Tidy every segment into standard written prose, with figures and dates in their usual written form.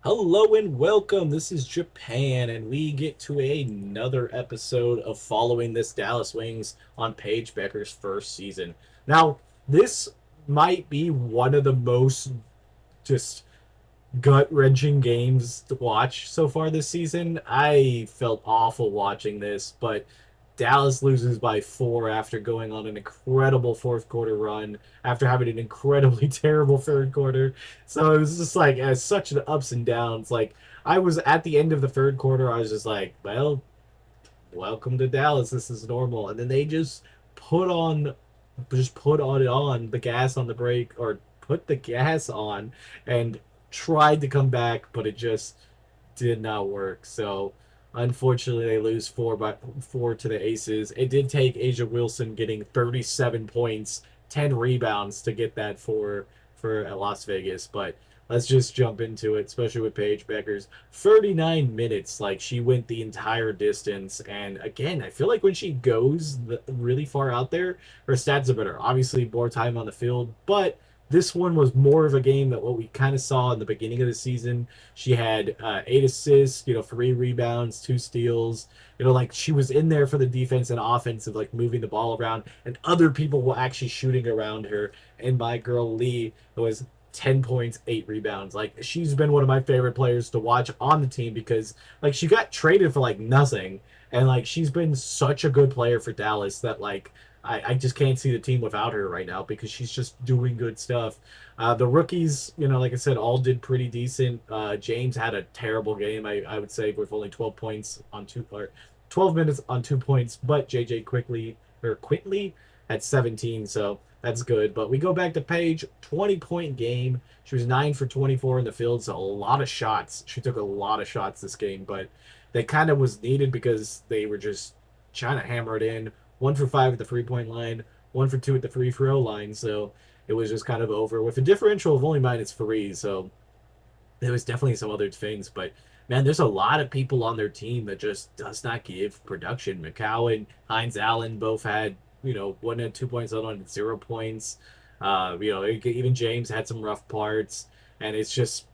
Hello and welcome. This is Japan, and we get to another episode of following this Dallas Wings on Paige Bueckers' first season. Now, this might be one of the most just gut wrenching games to watch so far this season. I felt awful watching this, but Dallas loses by 4 after going on an incredible fourth quarter run, after having an incredibly terrible third quarter. So it was just like as such an ups and downs. Like I was at the end of the third quarter, I was just like, well, welcome to Dallas. This is normal. And then they put on put on the gas on the brake, or put the gas on, and tried to come back, but it just did not work. So unfortunately they lose 4 to the Aces. It did take Asia Wilson getting 37 points, 10 rebounds to get that for Las Vegas, but let's just jump into it, especially with Paige Bueckers. 39 minutes, like she went the entire distance. And again, I feel like when she goes really far out there, her stats are better. Obviously, more time on the field, but this one was more of a game that what we kind of saw in the beginning of the season. She had 8 assists, 3 rebounds, 2 steals. Like she was in there for the defense and offense of like moving the ball around, and other people were actually shooting around her. And my girl Lee was 10 points, 8 rebounds. Like she's been one of my favorite players to watch on the team because like she got traded for like nothing, and like she's been such a good player for Dallas that like I just can't see the team without her right now because she's just doing good stuff. The rookies, like I said, all did pretty decent. James had a terrible game, I would say, with only 12 points on 12 minutes on 2 points, but JJ Quintley at 17, so that's good. But we go back to Paige, 20-point game. She was 9 for 24 in the field, so a lot of shots. She took a lot of shots this game, but they kind of was needed because they were just trying to hammer it in. 1 for 5 at the 3-point line, 1 for 2 at the free throw line. So it was just kind of over with a differential of only -3. So there was definitely some other things, but man, there's a lot of people on their team that just does not give production. McCowan, Hines Allen both had 1 and 2 points, on 0 points. Even James had some rough parts, and it's just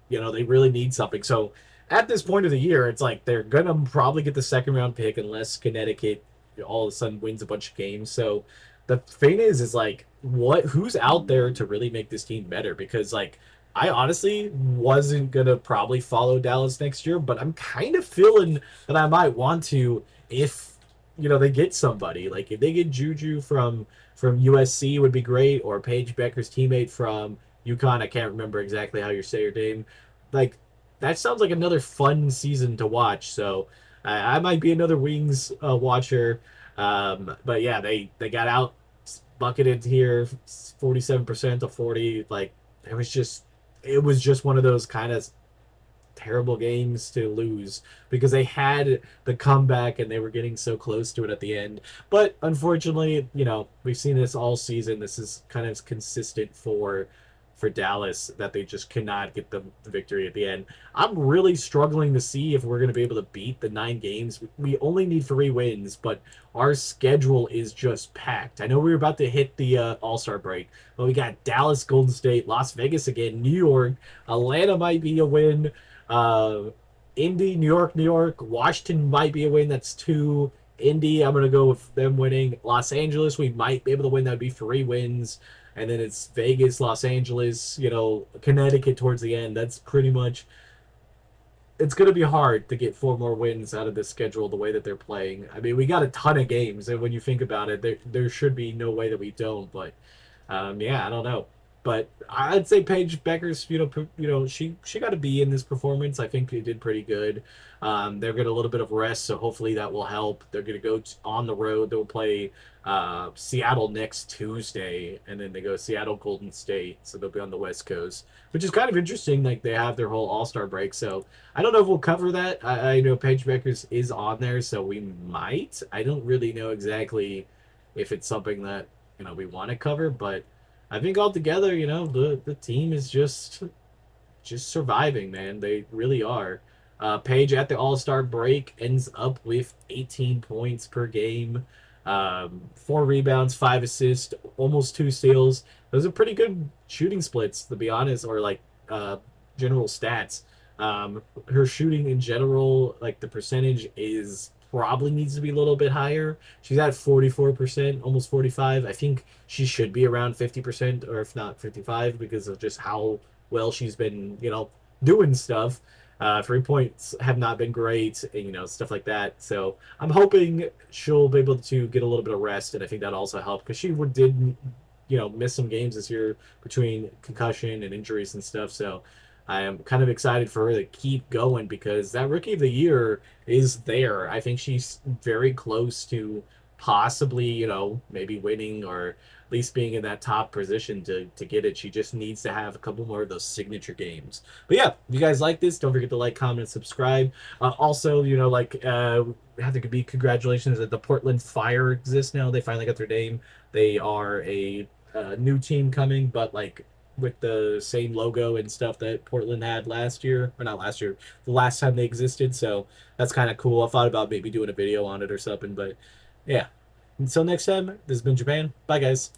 they really need something. So at this point of the year, it's like they're gonna probably get the second round pick unless Connecticut all of a sudden wins a bunch of games. So the thing is like who's out there to really make this team better? Because like I honestly wasn't gonna probably follow Dallas next year, but I'm kind of feeling that I might want to if they get somebody. Like if they get Juju from USC would be great, or Paige Bueckers' teammate from UConn. I can't remember exactly how you say your name. Like that sounds like another fun season to watch. So I might be another Wings watcher. But yeah, they got out bucketed here, 47% to 40. Like it was just one of those kind of terrible games to lose because they had the comeback and they were getting so close to it at the end. But unfortunately, we've seen this all season. This is kind of consistent for Dallas that they just cannot get the victory at the end. I'm really struggling to see if we're going to be able to beat the 9 games. We only need 3 wins, but our schedule is just packed. I know we were about to hit the All-Star break, but we got Dallas, Golden State, Las Vegas again, New York, Atlanta might be a win. Uh, Indy, New York. Washington might be a win. That's 2. Indy, I'm gonna go with them winning. Los Angeles, we might be able to win. That'd be 3 wins. And then it's Vegas, Los Angeles, Connecticut towards the end. That's pretty much. It's going to be hard to get 4 more wins out of this schedule the way that they're playing. I mean, we got a ton of games, and when you think about it, there should be no way that we don't. But yeah, I don't know. But I'd say Paige Bueckers, she got to be in this performance. I think they did pretty good. They're getting a little bit of rest, so hopefully that will help. They're going to go on the road. They'll play Seattle next Tuesday, and then they go Seattle, Golden State. So they'll be on the West Coast, which is kind of interesting. Like they have their whole All Star break, so I don't know if we'll cover that. I know Paige Bueckers is on there, so we might. I don't really know exactly if it's something that we want to cover, but I think altogether, the team is just surviving, man. They really are. Paige at the All Star break ends up with 18 points per game, 4 rebounds, 5 assists, almost 2 steals. Those are pretty good shooting splits, to be honest, or like general stats. Her shooting in general, like the percentage is probably needs to be a little bit higher. She's at 44%, almost 45. I think she should be around 50%, or if not 55, because of just how well she's been, doing stuff. 3 points have not been great, and, stuff like that. So I'm hoping she'll be able to get a little bit of rest, and I think that also helped because she did, miss some games this year between concussion and injuries and stuff. So I am kind of excited for her to keep going because that Rookie of the Year is there. I think she's very close to possibly, maybe winning or at least being in that top position to get it. She just needs to have a couple more of those signature games. But yeah, if you guys like this, don't forget to like, comment, and subscribe. Also, have to be congratulations that the Portland Fire exists now. They finally got their name. They are a new team coming, but like with the same logo and stuff that Portland had last year, or not last year, the last time they existed. So that's kind of cool. I thought about maybe doing a video on it or something, but yeah. Until next time, this has been Japan. Bye, guys.